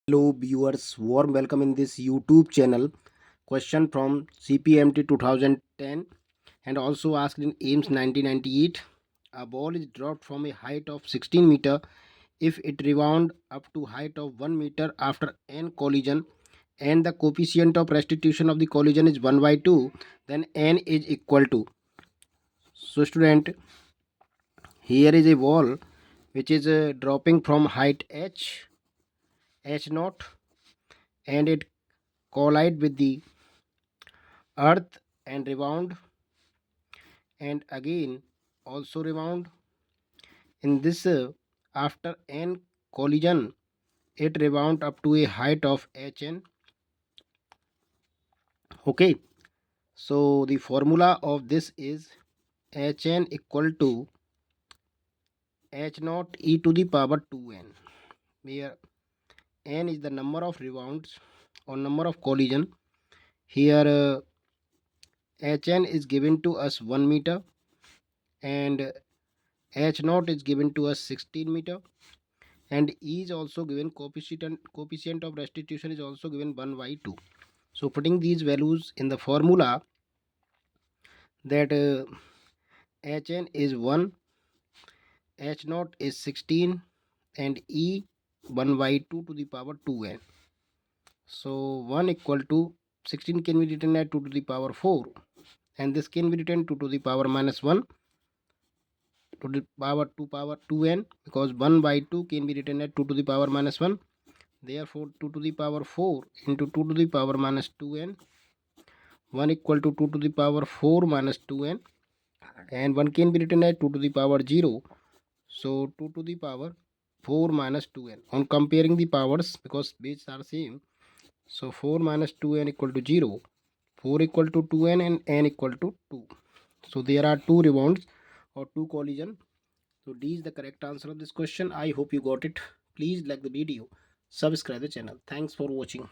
Hello viewers, warm welcome in this YouTube channel. Question from CPMT 2010 and also asked in AIMS 1998. A ball is dropped from a height of 16 meter. If it rebound up to height of 1 meter after n collision and the coefficient of restitution of the collision is 1 by 2, then n is equal to. So student, here is a ball which is dropping from height h naught, and it collide with the earth and rebound, and again also rebound in this after n collision it rebound up to a height of hn. Okay, so the formula of this is hn equal to h naught e to the power 2n, where n is the number of rebounds or number of collision. Here hn is given to us 1 meter and h naught is given to us 16 meter, and E is also given, coefficient of restitution is also given 1 by 2. So putting these values in the formula, that hn is 1, h naught is 16, and E 1 by 2 to the power 2n. So 1 equal to 16 can be written as 2 to the power 4, and this can be written 2 to the power minus 1 to the power 2n, because 1 by 2 can be written as 2 to the power minus 1. Therefore 2 to the power 4 into 2 to the power minus 2n, 1 equal to 2 to the power 4 minus 2n, and 1 can be written as 2 to the power 0. So 2 to the power 4 minus 2n. On comparing the powers, because bases are same, so 4 minus 2n equal to 0, 4 equal to 2n, and n equal to 2. So there are two rebounds or two collision. So D is the correct answer of this question. I hope you got it. Please like the video, subscribe the channel. Thanks for watching.